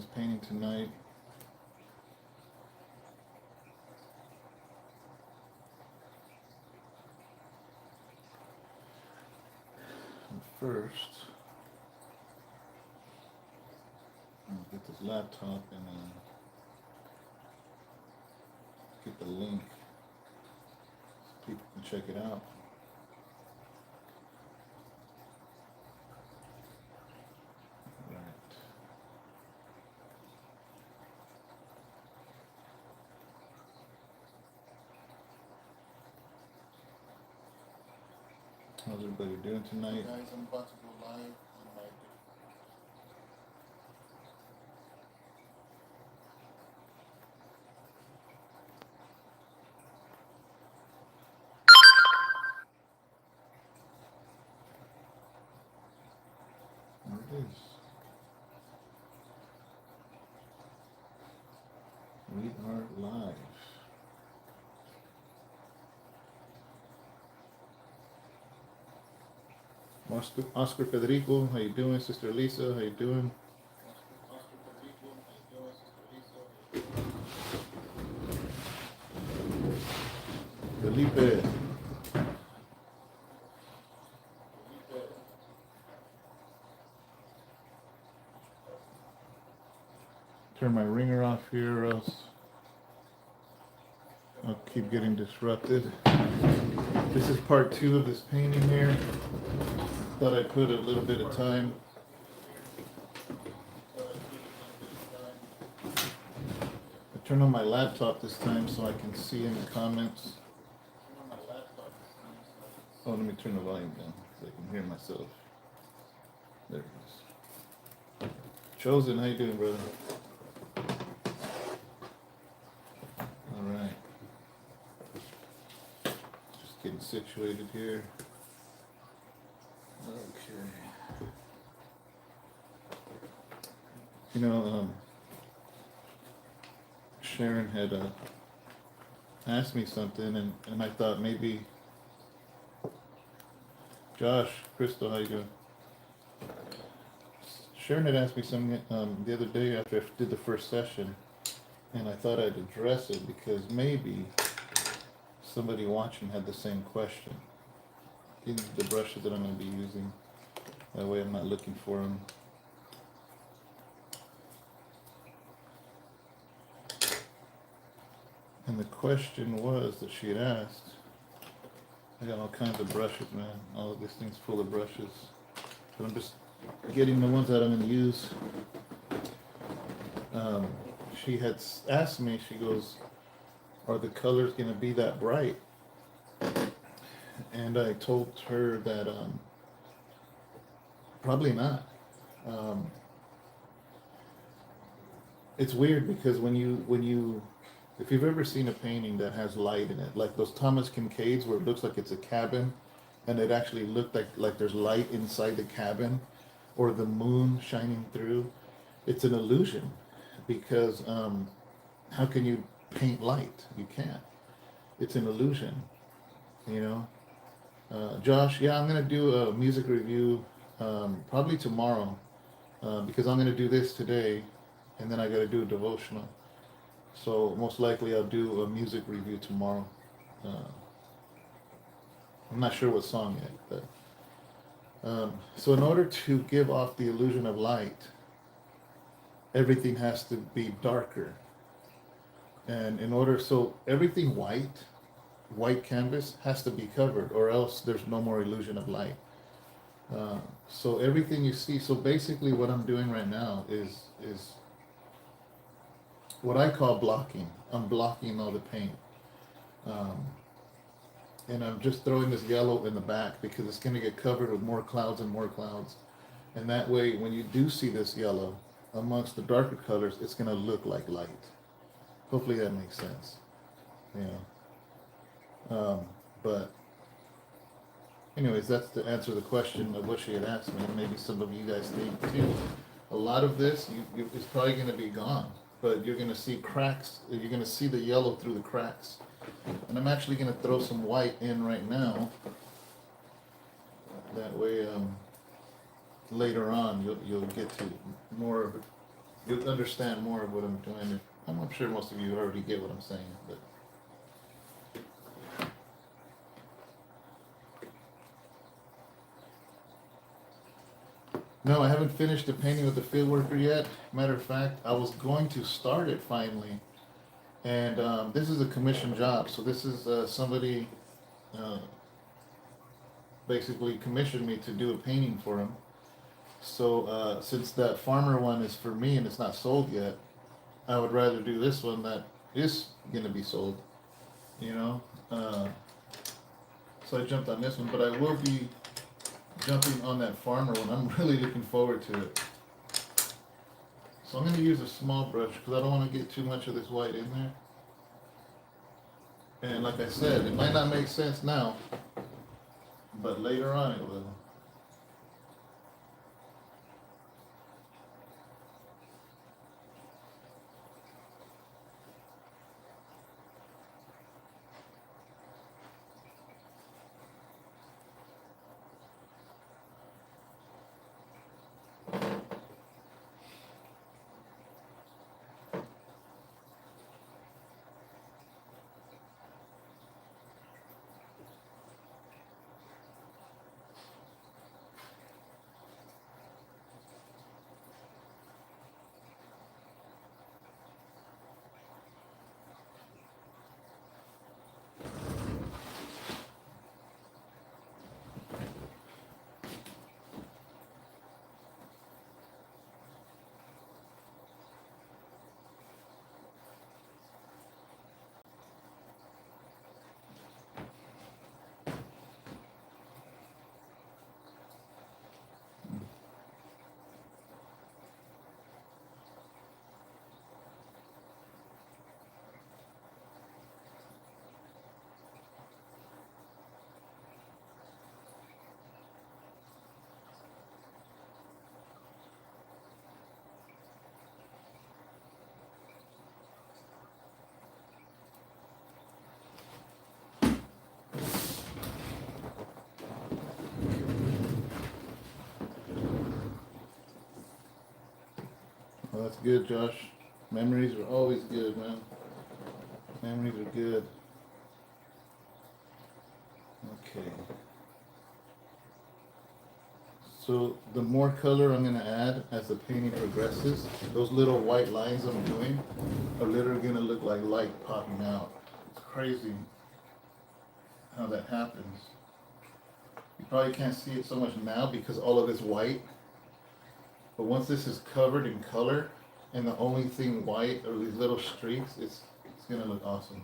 this painting tonight. First, I'm gonna get this laptop and get the link so people can check it out. Right. How's everybody doing tonight? Guys, I'm about to go live on my There it is. We are live. Oscar Federico, how you doing? Sister Lisa, how you doing? Felipe. Turn my ringer off here or else I'll keep getting disrupted. This is part 2 of this painting here. Thought I'd put a little bit of time. I turn on my laptop this time so I can see in the comments. Oh, let me turn the volume down so I can hear myself. There it is. Chosen, how you doing, brother? All right. Just getting situated here. Okay. You know, Sharon had asked me something, and I thought maybe Josh, Crystal, how you doing? Sharon had asked me something the other day after I did the first session, and I thought I'd address it because maybe somebody watching had the same question. These are the brushes that I'm going to be using. That way I'm not looking for them. And the question was that she had asked, I got all kinds of brushes, man. All of this thing's full of brushes. But I'm just getting the ones that I'm going to use. She had asked me, she goes, are the colors going to be that bright? And I told her that probably not. It's weird because if you've ever seen a painting that has light in it, like those Thomas Kincaids where it looks like it's a cabin, and it actually looked like there's light inside the cabin, or the moon shining through, it's an illusion because how can you paint light? You can't. It's an illusion, you know. Josh, yeah, I'm gonna do a music review probably tomorrow because I'm gonna do this today, and then I gotta do a devotional. So most likely I'll do a music review tomorrow. I'm not sure what song yet, but so in order to give off the illusion of light, everything has to be darker. And so everything white canvas has to be covered, or else there's no more illusion of light. So everything you see, so basically what I'm doing right now is what I call blocking. I'm blocking all the paint. And I'm just throwing this yellow in the back because it's going to get covered with more clouds and more clouds. And that way, when you do see this yellow amongst the darker colors, it's going to look like light. Hopefully that makes sense. But anyways, that's to answer the question of what she had asked me. Maybe some of you guys think too. A lot of this is probably going to be gone, but you're going to see cracks. You're going to see the yellow through the cracks. And I'm actually going to throw some white in right now. That way, later on, you'll get to more of you'll understand more of what I'm doing. I'm sure most of you already get what I'm saying, but no, I haven't finished the painting with the field worker yet. Matter of fact, I was going to start it finally, and this is a commission job, so this is somebody uh, basically commissioned me to do a painting for him. So since that farmer one is for me and it's not sold yet, I would rather do this one that is gonna be sold. You know, uh, so I jumped on this one, but I will be jumping on that farmer one. I'm really looking forward to it. So I'm gonna use a small brush because I don't want to get too much of this white in there. And like I said, it might not make sense now, but later on it will. Well, that's good, Josh. Memories are always good, man. Memories are good. Okay. So the more color I'm gonna add as the painting progresses, those little white lines I'm doing are literally gonna look like light popping out. It's crazy how that happens. You probably can't see it so much now because all of it's white. But once this is covered in color and the only thing white are these little streaks, it's gonna look awesome.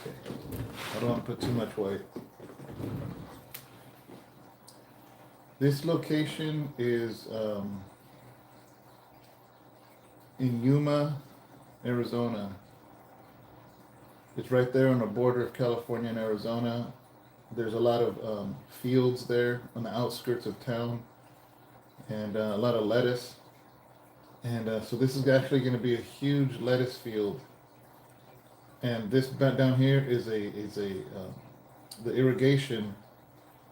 Okay. I don't want to put too much white. This location is in Yuma, Arizona. It's right there on the border of California and Arizona. There's a lot of fields there on the outskirts of town, and a lot of lettuce. And so this is actually going to be a huge lettuce field. And this down here is the irrigation,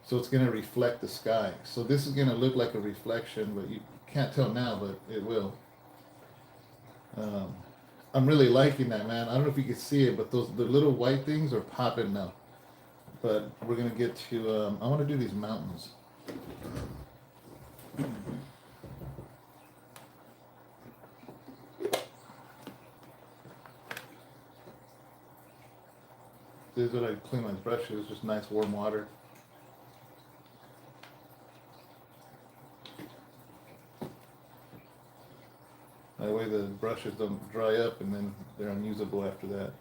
so it's going to reflect the sky. So this is going to look like a reflection, but you can't tell now, but it will. I'm really liking that, man. I don't know if you can see it, but the little white things are popping now. But we're gonna get to. I want to do these mountains. This is what I clean my brushes. Just nice warm water. That way the brushes don't dry up and then they're unusable after that.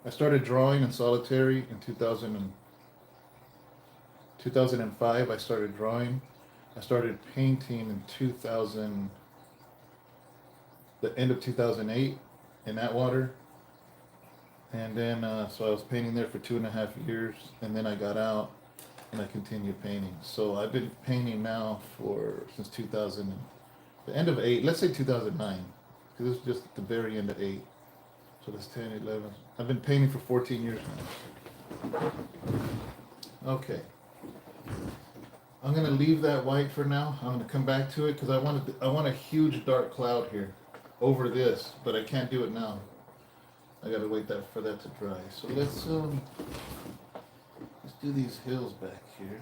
I started drawing in solitary in 2005. I started drawing. I started painting in 2000, the end of 2008 in Atwater. And then, so I was painting there for 2.5 years, and then I got out and I continued painting. So I've been painting now since 2000, the end of 8, let's say 2009, because it's just the very end of 8. So that's 10, 11. I've been painting for 14 years now. Okay. I'm gonna leave that white for now. I'm gonna come back to it because I want a huge dark cloud here over this, but I can't do it now. I gotta wait for that to dry. So let's do these hills back here.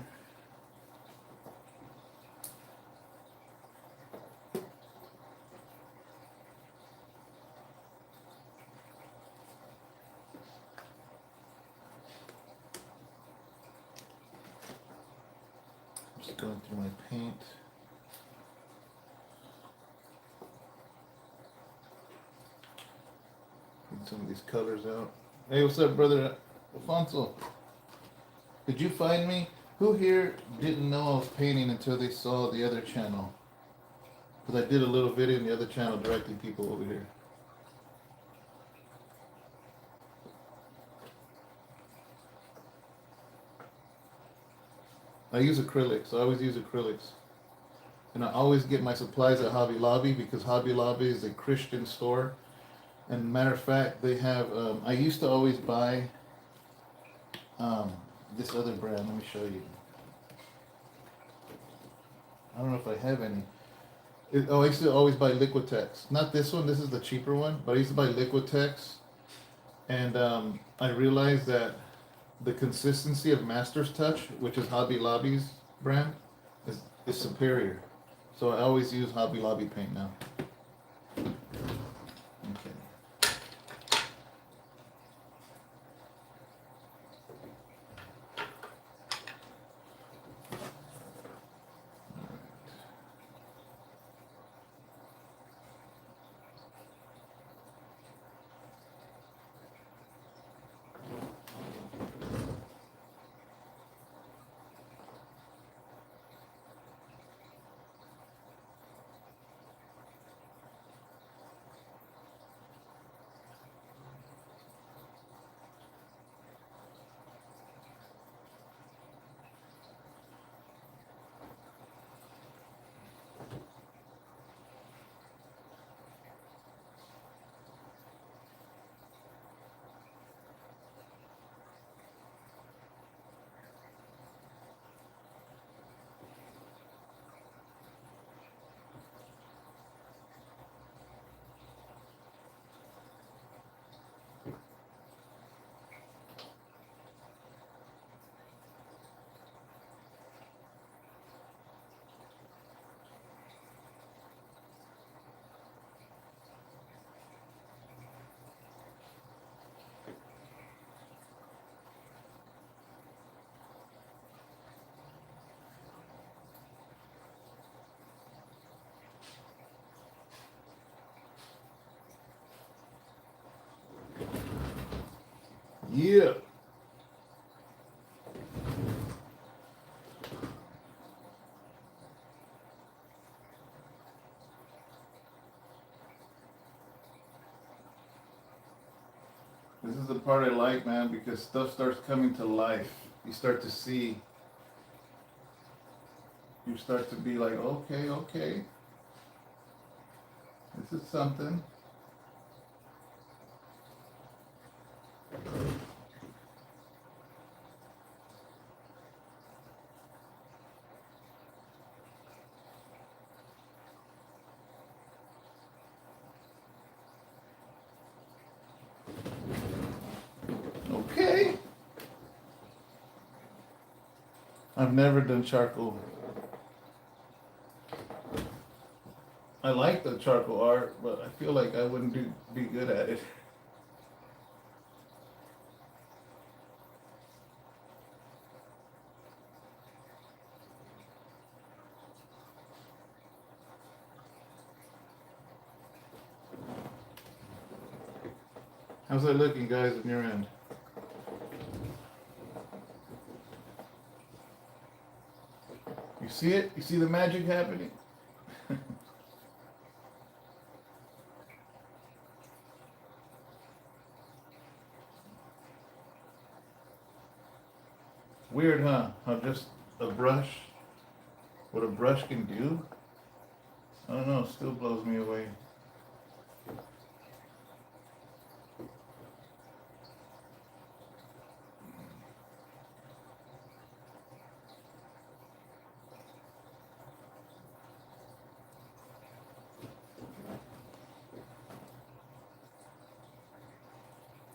Just going through my paint. Get some of these colors out. Hey, what's up, brother Alfonso? Did you find me? Who here didn't know I was painting until they saw the other channel? Because I did a little video in the other channel directing people over here. I use acrylics. I always use acrylics. And I always get my supplies at Hobby Lobby because Hobby Lobby is a Christian store. And matter of fact, they have, I used to always buy this other brand. Let me show you. I don't know if I have any. I used to always buy Liquitex. Not this one, this is the cheaper one, but I used to buy Liquitex. And I realized that the consistency of Master's Touch, which is Hobby Lobby's brand, is superior. So I always use Hobby Lobby paint now. Okay. Yeah. This is the part I like, man, because stuff starts coming to life. You start to see. You start to be like, okay. This is something. Okay. I've never done charcoal. I like the charcoal art, but I feel like I wouldn't be good at it. How's that looking, guys, on your end? You You see it? You see the magic happening? Weird, huh? How just a brush, what a brush can do? I don't know, it still blows me away.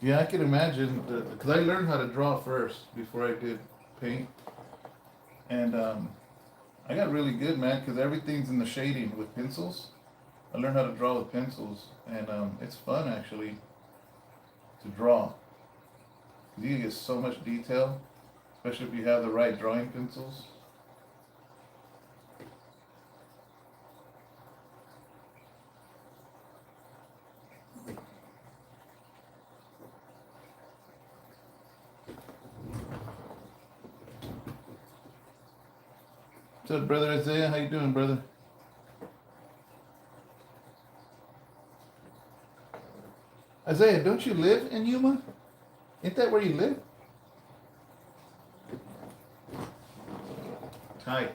Yeah, I can imagine, because I learned how to draw first before I did paint. And I got really good, man, because everything's in the shading with pencils. I learned how to draw with pencils, and it's fun actually to draw. 'Cause you can get so much detail, especially if you have the right drawing pencils. What's up, brother Isaiah? How you doing, brother? Isaiah, don't you live in Yuma? Ain't that where you live? Hi.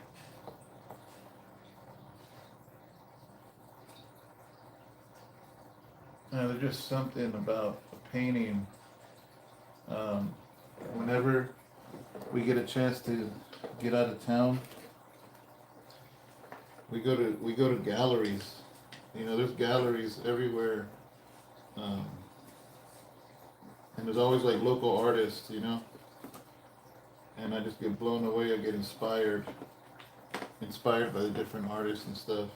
There's just something about a painting. Whenever we get a chance to get out of town, we go to galleries. You know, there's galleries everywhere, and there's always like local artists. You know, and I just get blown away. I get inspired by the different artists and stuff.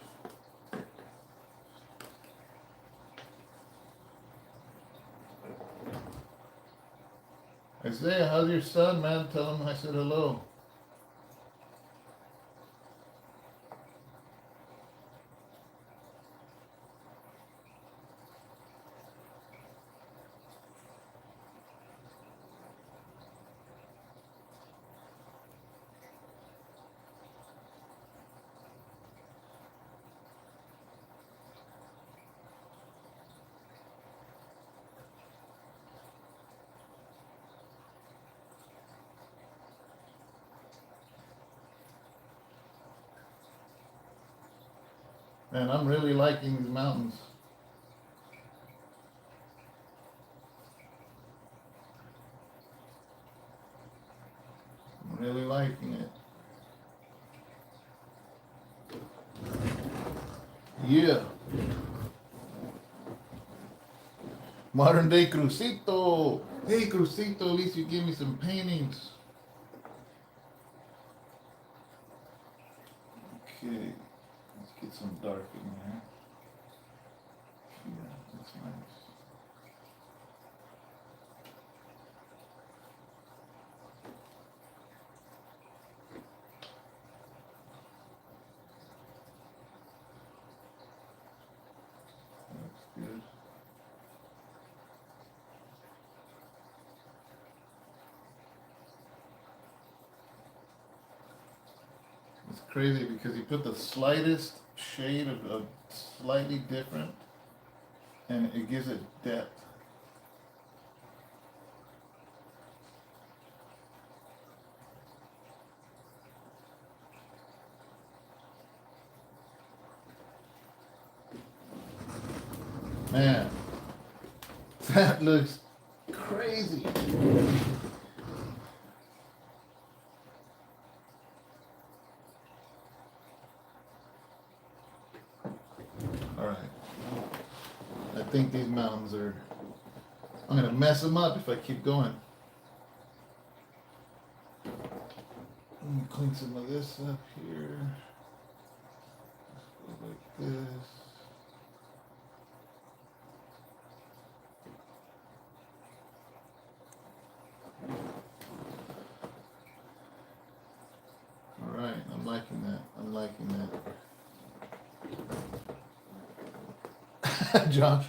Isaiah, how's your son, man? Tell him I said hello. Man, I'm really liking these mountains. I'm really liking it. Yeah. Modern day Crucito. Hey, Crucito, at least you give me some paintings. Okay. Let's get some dark in there. Yeah, that's nice. That's good. It's crazy because you put the slightest shade of slightly different and it gives it depth. Man, that looks crazy. All right. I think these mountains are, I'm gonna mess them up if I keep going. Let me clean some of this up here. Let's go like this. All right, I'm liking that. I'm liking that. Josh.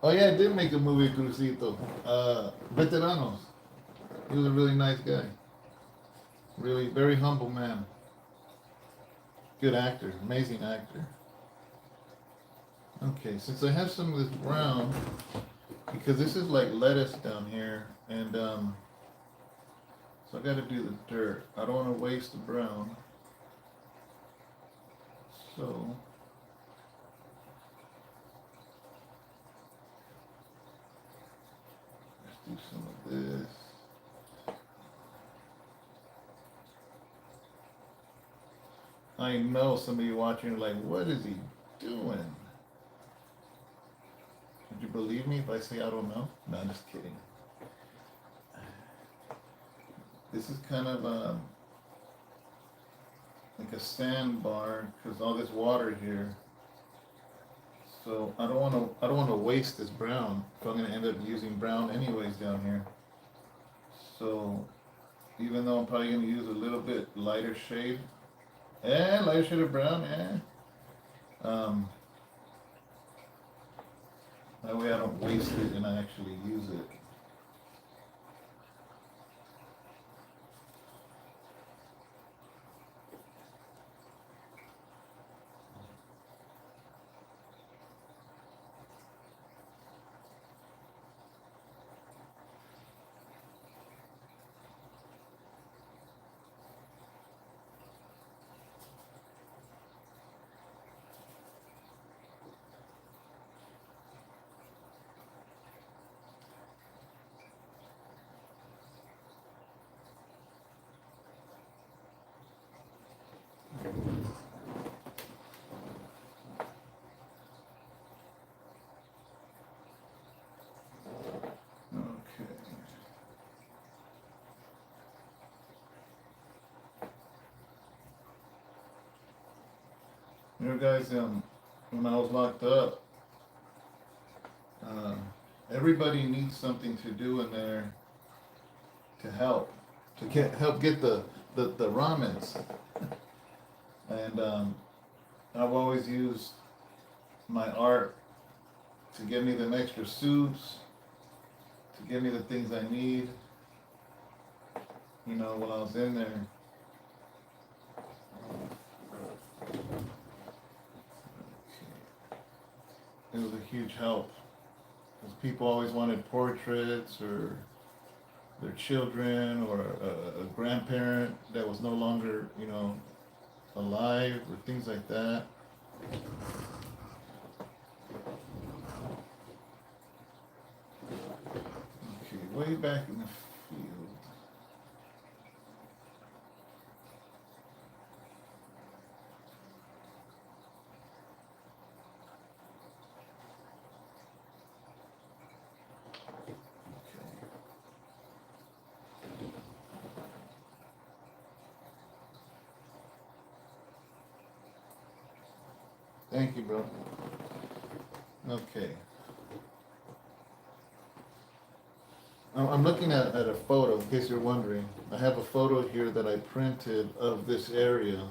Oh yeah, I did make a movie, Crucito. Veteranos. He was a really nice guy. Really, very humble man. Good actor, amazing actor. Okay, since I have some of this brown, because this is like lettuce down here, and so I got to do the dirt. I don't want to waste the brown, so let's do some of this. I know some of you watching are like, what is he doing? Would you believe me if I say I don't know? No, I'm just kidding. This is kind of like a sandbar because all this water here. So I don't want to waste this brown if I'm going to end up using brown anyways down here. So even though I'm probably going to use a little bit lighter shade, lighter shade of brown, that way I don't waste it and I actually use it. Okay. You know, guys, when I was locked up, uh, everybody needs something to do in there to help, help get the ramens. And I've always used my art to give me them extra suits, to give me the things I need. You know, when I was in there. It was a huge help because people always wanted portraits or their children or a grandparent that was no longer, you know, alive or things like that. Okay, way back in the field. Thank you, bro. Okay. I'm looking at a photo, in case you're wondering. I have a photo here that I printed of this area.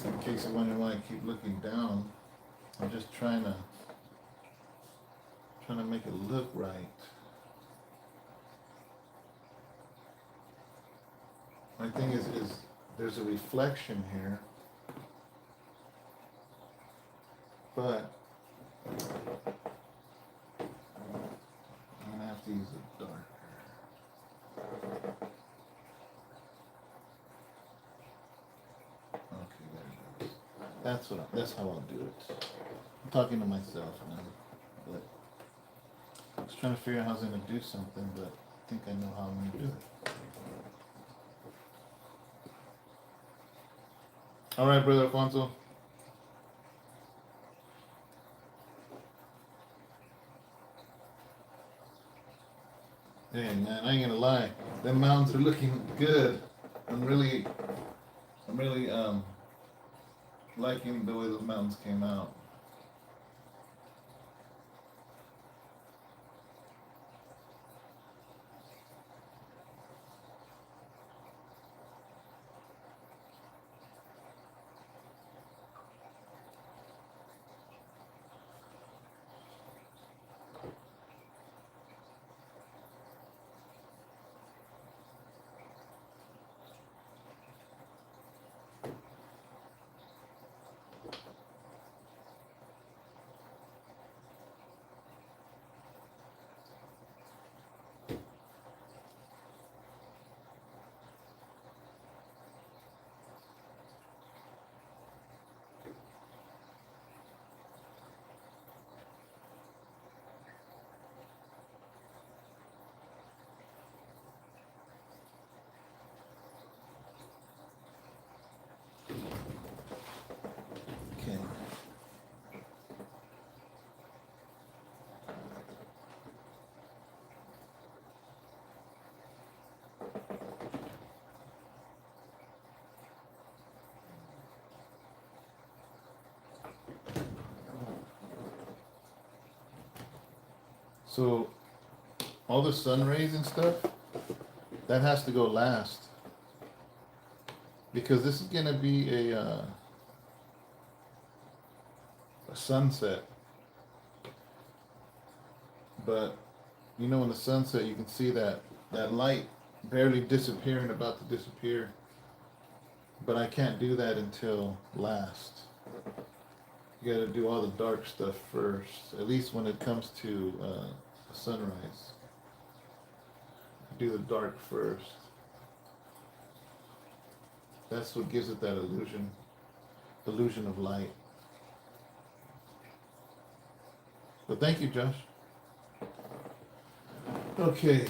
In case you're wondering why I keep looking down. I'm just trying to make it look right. My thing is there's a reflection here. But I'm gonna have to use it darker. Okay, there it goes. That's how I'll do it. I'm talking to myself now, but I was trying to figure out how I was gonna do something, but I think I know how I'm gonna do it. All right, brother Alfonso. Hey man, I ain't gonna lie. Them mountains are looking good. I'm really liking the way those mountains came out. So all the sun rays and stuff, that has to go last. Because this is gonna be a sunset. But you know, in the sunset, you can see that light barely disappearing, about to disappear. But I can't do that until last. You gotta do all the dark stuff first, at least when it comes to sunrise. Do the dark first. That's what gives it that illusion of light. But thank you, Josh. Okay.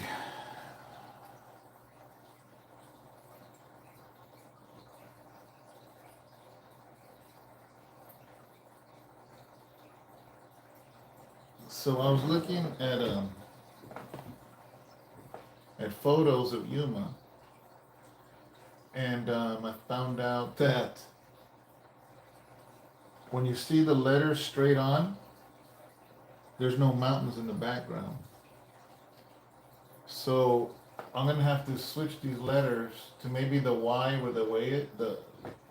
So I was looking at photos of Yuma, and I found out that when you see the letters straight on, there's no mountains in the background. So I'm gonna have to switch these letters to maybe the Y or the way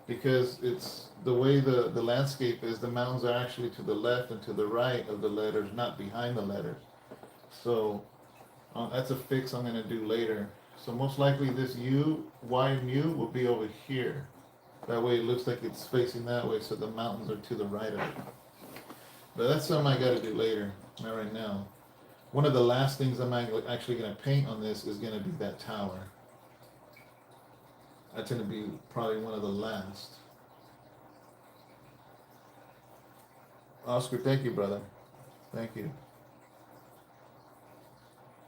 because it's the way the landscape is. The mountains are actually to the left and to the right of the letters, not behind the letters. So that's a fix I'm gonna do later. So most likely this Y and U will be over here. That way it looks like it's facing that way, so the mountains are to the right of it. But that's something I gotta do later, not right now. One of the last things I'm actually gonna paint on this is gonna be that tower. That's gonna be probably one of the last. Oscar, thank you, brother. Thank you.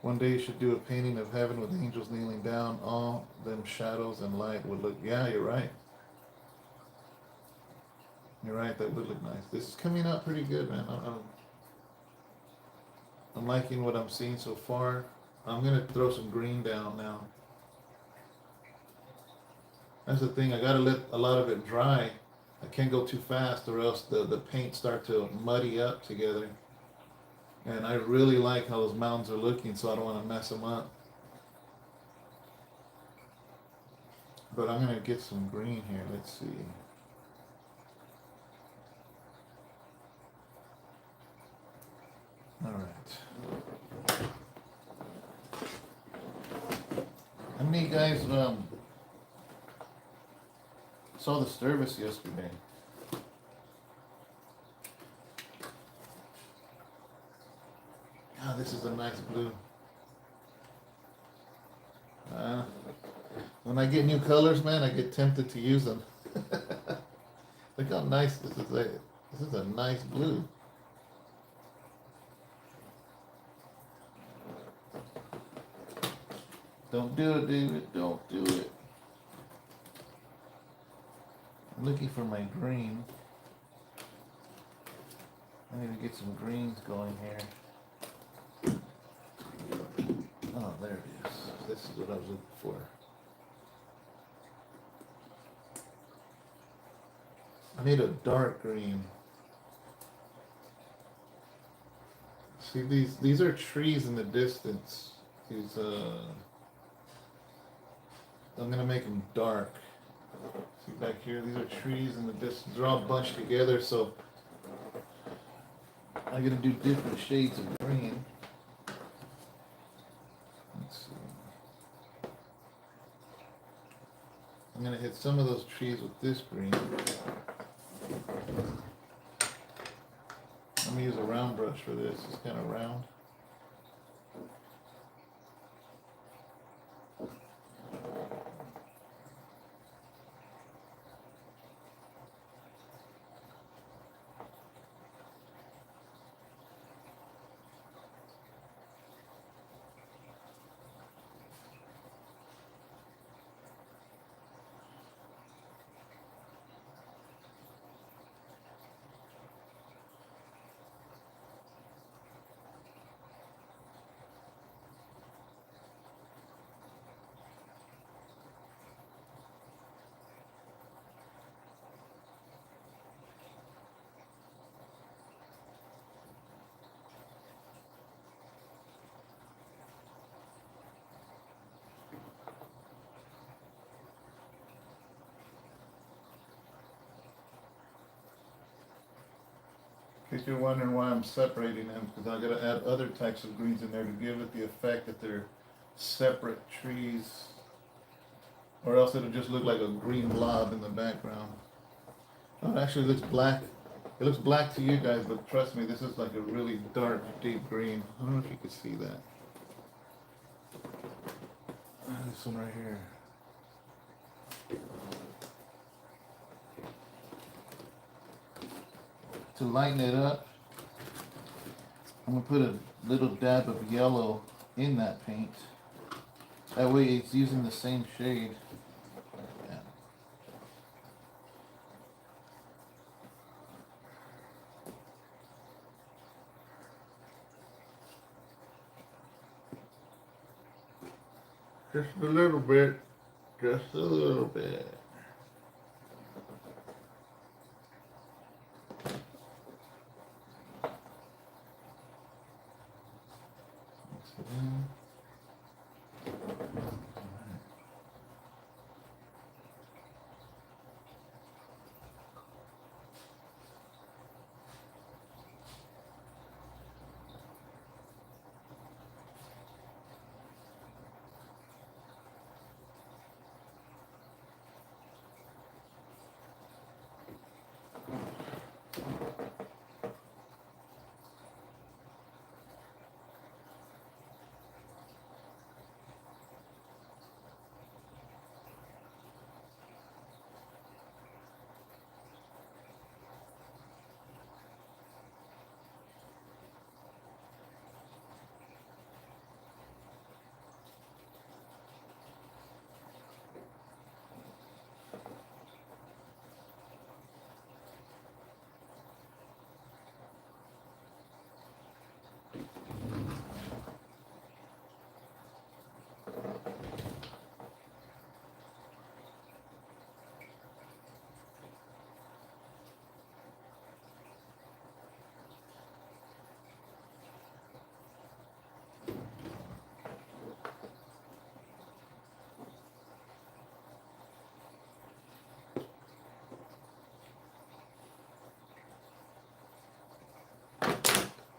One day you should do a painting of heaven with angels kneeling down. All them shadows and light would look. Yeah, you're right. You're right. That would look nice. This is coming out pretty good, man. I'm liking what I'm seeing so far. I'm gonna throw some green down now. That's the thing. I gotta let a lot of it dry. I can't go too fast, or else the paint start to muddy up together. And I really like how those mountains are looking, so I don't want to mess them up. But I'm gonna get some green here. Let's see. All right. How many guys saw the service yesterday? Ah, this is a nice blue. When I get new colors, man, I get tempted to use them. Look how nice this is. This is a nice blue. Don't do it, David. Don't do it. I'm looking for my green. I need to get some greens going here. Oh, there it is. This is what I was looking for. I need a dark green. See, these are trees in the distance. These I'm gonna make them dark. See back here, these are trees in the distance. They're all bunched together, so I'm gonna do different shades of green. Let's see. I'm gonna hit some of those trees with this green. I'm gonna use a round brush for this. It's kind of round. In case you're wondering why I'm separating them, because I gotta add other types of greens in there to give it the effect that they're separate trees, or else it'll just look like a green blob in the background. Oh, it actually looks black. It looks black to you guys, but trust me, this is like a really dark, deep green. I don't know if you can see that. This one right here. To lighten it up, I'm gonna put a little dab of yellow in that paint. That way it's using the same shade. Yeah. Just a little bit. Just a little bit. Mix it in.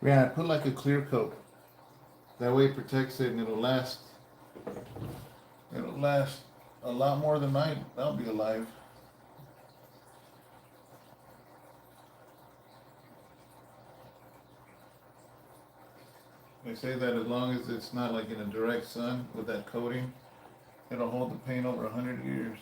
Yeah, I put like a clear coat. That way it protects it and it'll last. It'll last a lot more than I'll be alive. They say that as long as it's not like in a direct sun with that coating, it'll hold the paint over 100 years.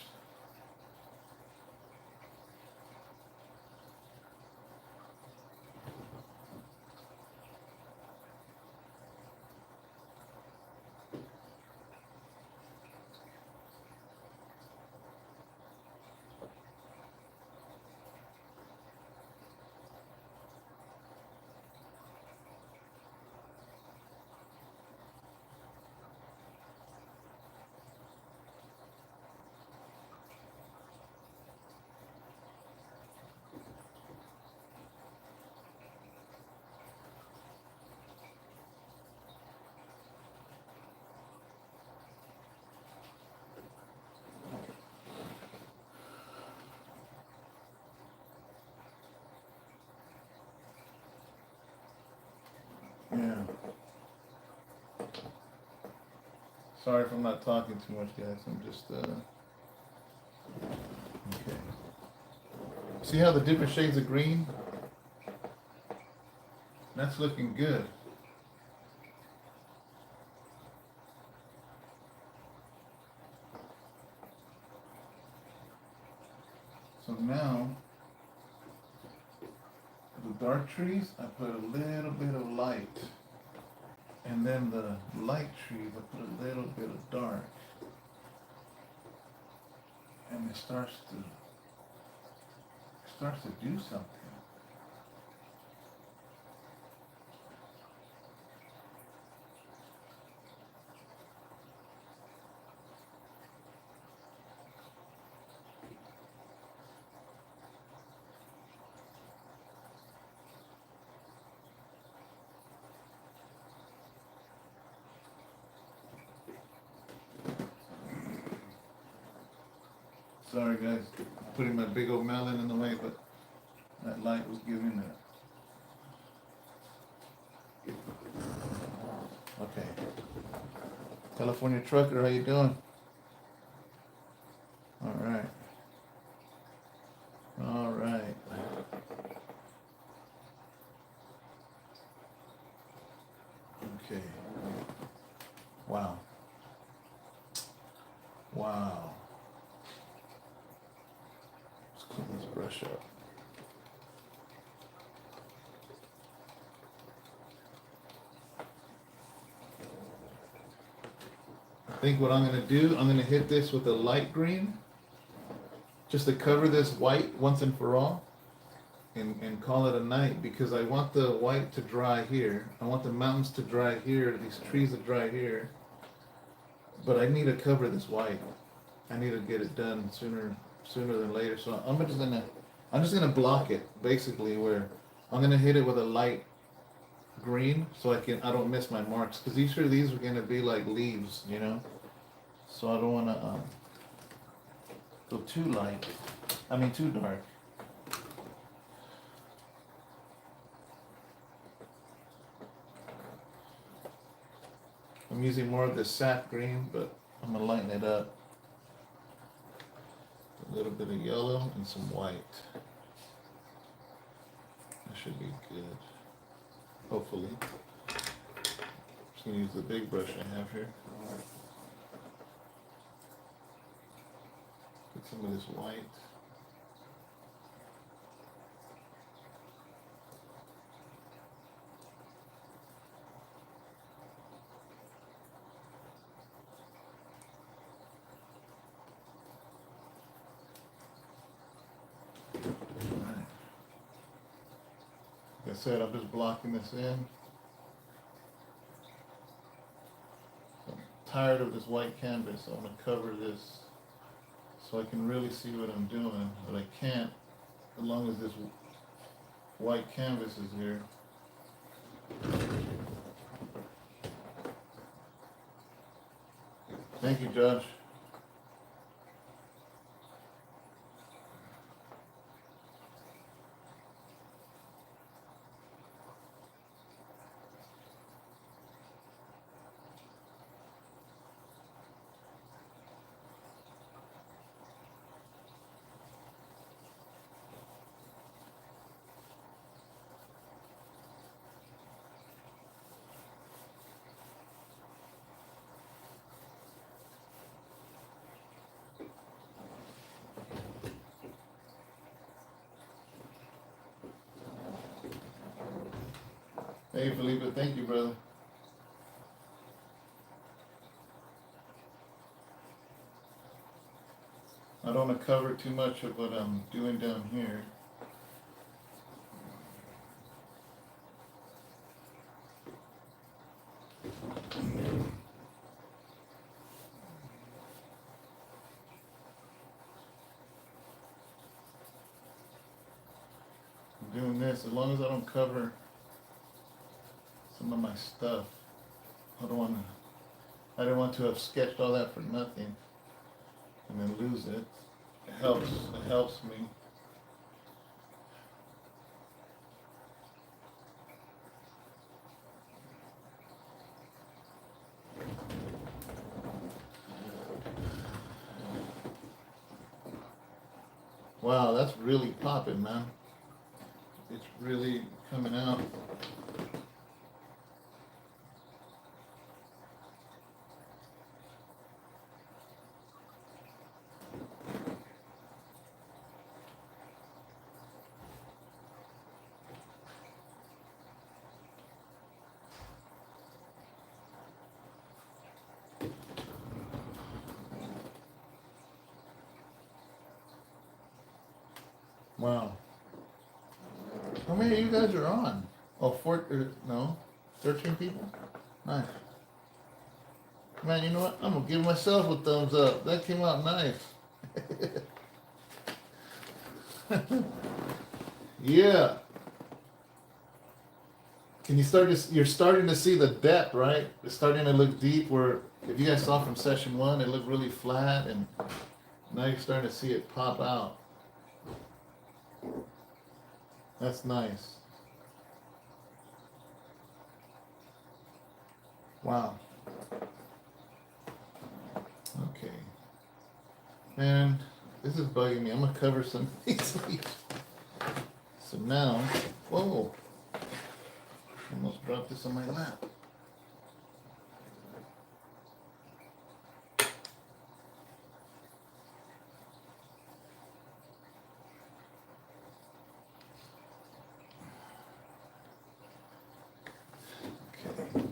Yeah. Sorry if I'm not talking too much, guys. I'm just, okay. See how the different shades of green? That's looking good. So now, the dark trees, I put a little bit of light. And then the light trees, I put a little bit of dark. And it starts to do something. Sorry guys, putting my big old melon in the way, but that light was giving California trucker, how you doing? All right. All right. Okay. Wow. Wow. Let's clean this brush up. I think what I'm gonna do, I'm gonna hit this with a light green, just to cover this white once and for all, and call it a night, because I want the white to dry here. I want the mountains to dry here, these trees to dry here. But I need to cover this white. I need to get it done sooner than later. So I'm just gonna block it basically, where I'm gonna hit it with a light green so I don't miss my marks, because these are gonna be like leaves, you know. So I don't wanna go too light. I mean too dark. I'm using more of the sap green, but I'm gonna lighten it up. A little bit of yellow and some white. That should be good. Hopefully. Just gonna use the big brush I have here. Get some of this white. Like I said, I'm just blocking this in. I'm tired of this white canvas. I want to cover this so I can really see what I'm doing, but I can't as long as this white canvas is here. Thank you, Josh. Hey, Felipe, thank you, brother. I don't want to cover too much of what I'm doing down here. I'm doing this as long as I don't cover some of my stuff. I didn't want to have sketched all that for nothing and then lose it. It helps me. Wow, that's really popping, man. It's really coming out. Wow. How many of you guys are on? Oh, no, 13 people? Nice. Man, you know what? I'm gonna give myself a thumbs up. That came out nice. Yeah. You're starting to see the depth, right? It's starting to look deep where, if you guys saw from session one, it looked really flat, and now you're starting to see it pop out. That's nice. Wow. And this is bugging me. I'm gonna cover some of these leaves. So now, whoa, almost dropped this on my lap. Okay.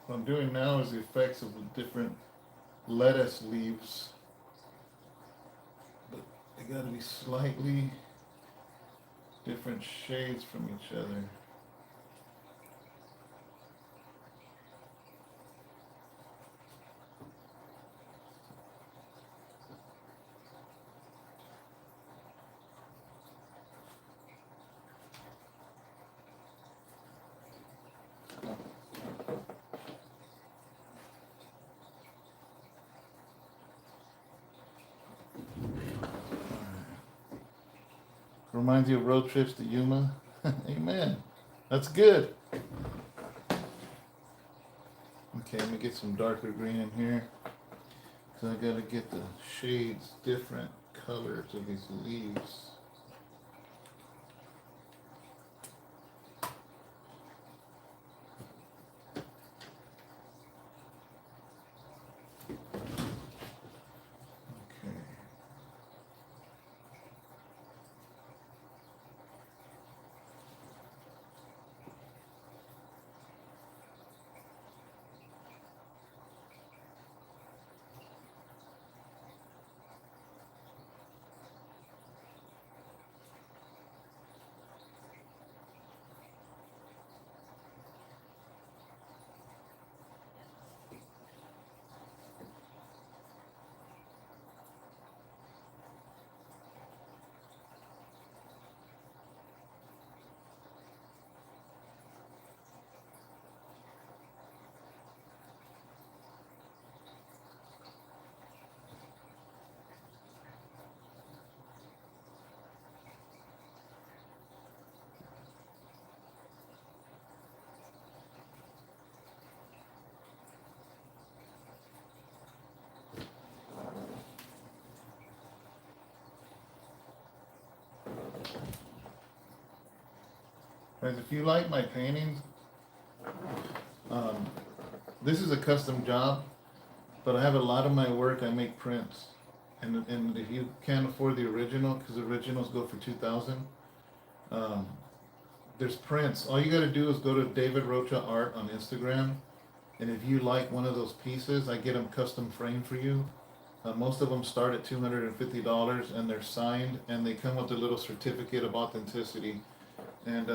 What I'm doing now is the effects of the different lettuce leaves, but they gotta be slightly different shades from each other. Reminds you of road trips to Yuma. Amen. That's good. Okay, let me get some darker green in here. So I gotta get the shades, different colors of these leaves. Okay. Guys, if you like my paintings, um, this is a custom job, but I have a lot of my work, I make prints. And if you can't afford the original, because originals go for 2,000, um, there's prints. All you got to do is go to David Rocha Art on Instagram, and if you like one of those pieces, I get them custom framed for you. Most of them start at $250, and they're signed, and they come with a little certificate of authenticity, and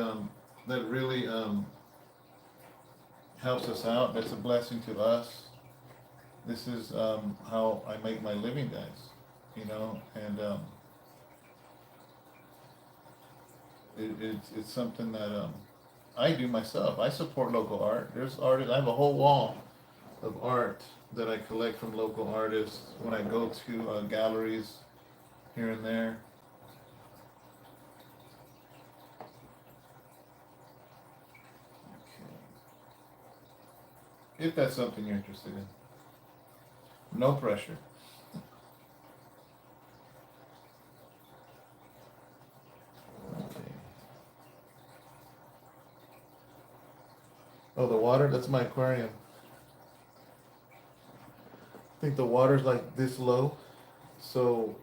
that really helps us out. It's a blessing to us. This is how I make my living, guys. You know, and it's something that I do myself. I support local art. There's artists. I have a whole wall of art that I collect from local artists when I go to galleries here and there. Okay. If that's something you're interested in. No pressure. Okay. Oh, the water? That's my aquarium. I think the water's like this low, so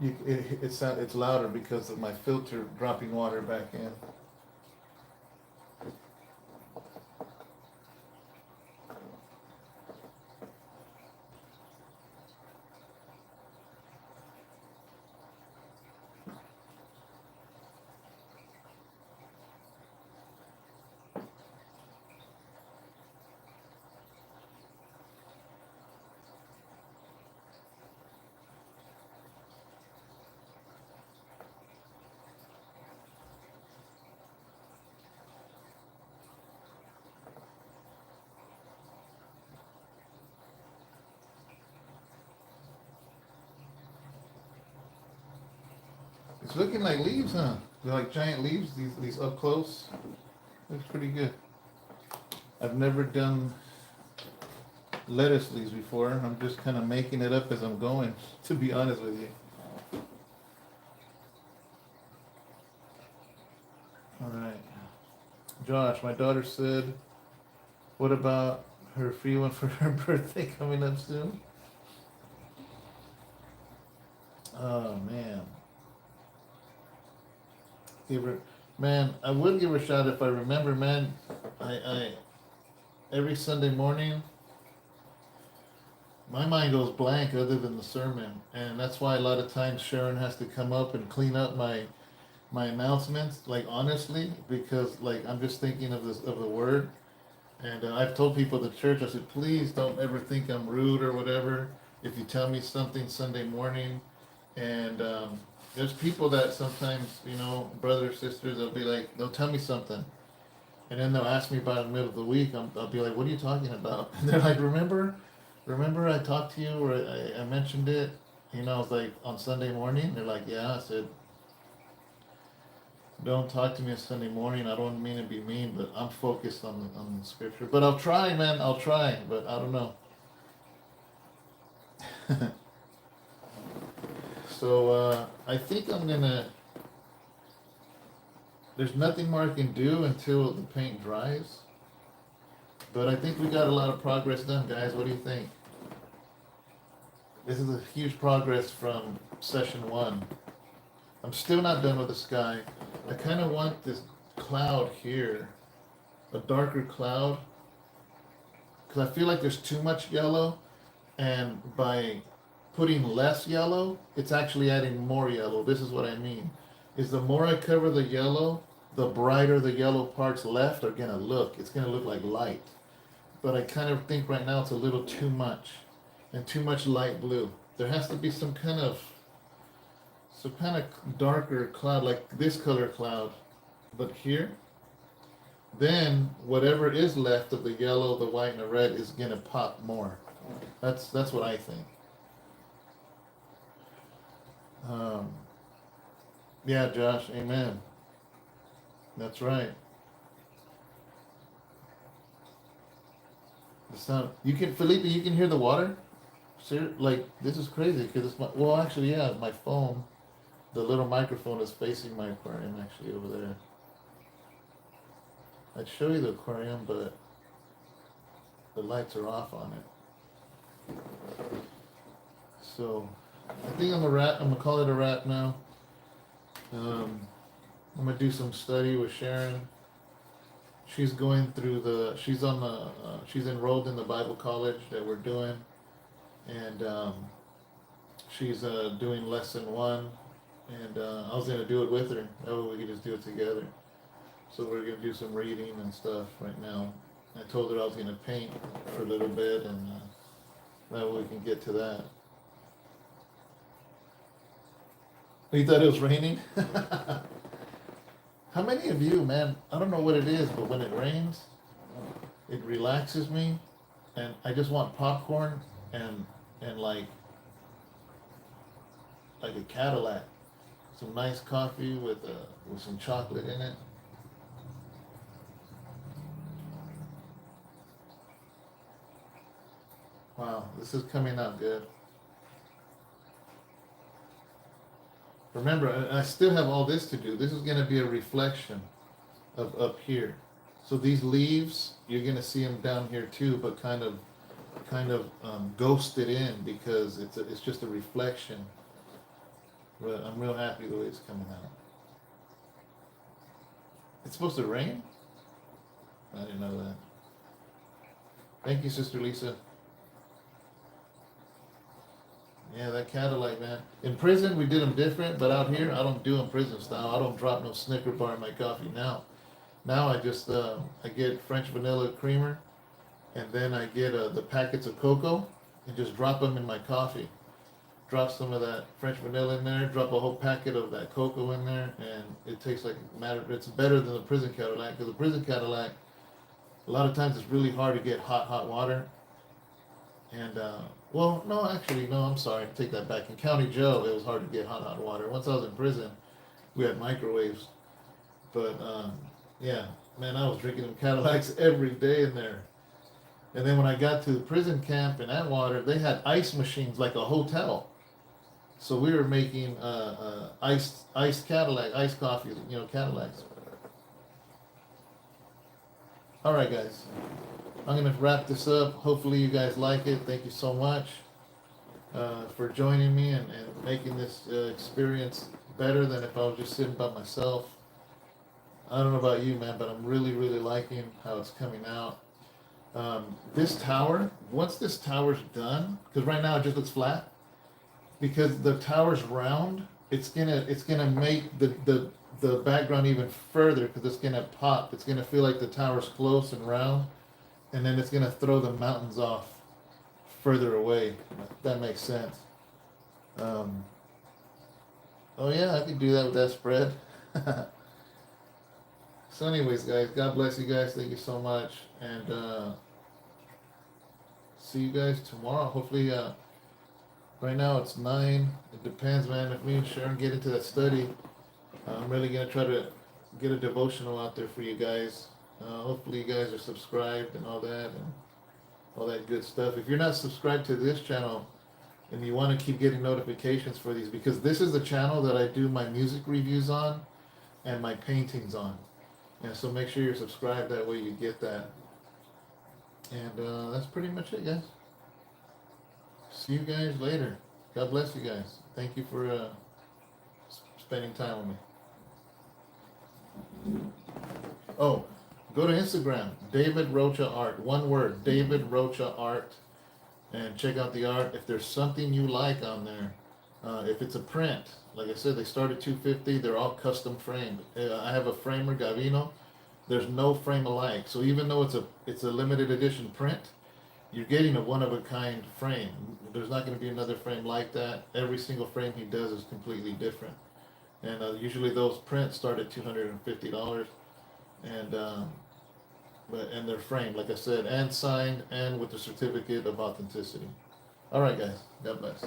it's louder because of my filter dropping water back in. looking like leaves, huh? They're like giant leaves, these up close. Looks pretty good. I've never done lettuce leaves before. I'm just kind of making it up as I'm going, to be honest with you. All right. Josh, my daughter said, what about her free one for her birthday coming up soon? Oh, man. Give her, man, I would give her a shot if I remember, man. I every Sunday morning, my mind goes blank other than the sermon, and that's why a lot of times Sharon has to come up and clean up my announcements. Like honestly, because like I'm just thinking of this of the word, and I've told people at the church, I said, please don't ever think I'm rude or whatever. If you tell me something Sunday morning, and there's people that sometimes, you know, brothers, sisters, they'll be like, they'll tell me something, and then they'll ask me about it in the middle of the week. I'll be like, what are you talking about? And they're like, remember I talked to you or I mentioned it, you know, I was like on Sunday morning. They're like, yeah. I said, don't talk to me on Sunday morning. I don't mean to be mean, but I'm focused on the scripture. But I'll try, man. I'll try, but I don't know. So I think I'm gonna. There's nothing more I can do until the paint dries. But I think we got a lot of progress done, guys. What do you think? This is a huge progress from session 1. I'm still not done with the sky. I kind of want this cloud here, a darker cloud, because I feel like there's too much yellow, and by putting less yellow, it's actually adding more yellow. This is what I mean, is the more I cover the yellow, the brighter the yellow parts left are gonna look. It's gonna look like light. But I kind of think right now it's a little too much, and too much light blue. There has to be some kind of darker cloud, like this color cloud, but here, then whatever is left of the yellow, the white, and the red is gonna pop more. That's what I think. Yeah, Josh, amen. That's right. The sound, you can, Felipe, you can hear the water. Like this is crazy because it's my, well, actually, yeah, my phone. The little microphone is facing my aquarium actually over there. I'd show you the aquarium, but the lights are off on it. So I think I'm a wrap. I'm gonna call it a wrap now. I'm gonna do some study with Sharon. She's going through the. She's on the. She's enrolled in the Bible college that we're doing, and she's doing lesson 1. And I was gonna do it with her. That way we could just do it together. So we're gonna do some reading and stuff right now. I told her I was gonna paint for a little bit, and that way we can get to that. You thought it was raining? How many of you, man? I don't know what it is, but when it rains, it relaxes me, and I just want popcorn and like a Cadillac. Some nice coffee with some chocolate in it. Wow, this is coming out good. Remember, I still have all this to do. This is going to be a reflection of up here. So these leaves, you're going to see them down here too, but kind of ghosted in because it's just a reflection. But I'm real happy the way it's coming out. It's supposed to rain? I didn't know that. Thank you, Sister Lisa. Yeah, that Cadillac, man. In prison, we did them different, but out here, I don't do them prison style. I don't drop no Snicker bar in my coffee now. Now I just, I get French vanilla creamer, and then I get the packets of cocoa, and just drop them in my coffee. Drop some of that French vanilla in there, drop a whole packet of that cocoa in there, and it tastes like matter. It's better than the prison Cadillac, because the prison Cadillac, a lot of times it's really hard to get hot water. And, I'm sorry, take that back. In county jail, it was hard to get hot water. Once I was in prison, We had microwaves, but yeah, man, I was drinking them Cadillacs every day in there. And then when I got to the prison camp in Atwater, they had ice machines like a hotel. So we were making iced Cadillac, iced coffee, Cadillacs. All right, guys. I'm gonna wrap this up. Hopefully, you guys like it. Thank you so much for joining me and making this experience better than if I was just sitting by myself. I don't know about you, man, but I'm really, really liking how it's coming out. This tower, once this tower's done, because right now it just looks flat, because the tower's round, it's gonna make the background even further because it's gonna pop. It's gonna feel like the tower's close and round, and then it's gonna throw the mountains off further away. If that makes sense. Um, oh yeah, I could do that with that spread. So, anyways, guys, God bless you guys. Thank you so much, and see you guys tomorrow. Hopefully, right now it's 9. It depends, man. If me and Sharon get into that study, I'm really gonna try to get a devotional out there for you guys. Hopefully, you guys are subscribed and all that, and all that good stuff. If you're not subscribed to this channel and you want to keep getting notifications for these, because this is the channel that I do my music reviews on and my paintings on. And so make sure you're subscribed, that way you get that. And that's pretty much it, guys. See you guys later. God bless you guys. Thank you for spending time with me. Oh, go to Instagram, David Rocha Art. One word, David Rocha Art. And check out the art. If there's something you like on there, if it's a print, like I said, they start at $250. They're all custom framed. I have a framer, Gavino. There's no frame alike. So even though it's a limited edition print, you're getting a one of a kind frame. There's not going to be another frame like that. Every single frame he does is completely different. And usually those prints start at $250, and and they're framed, like I said, and signed, and with the certificate of authenticity. All right, guys. God bless.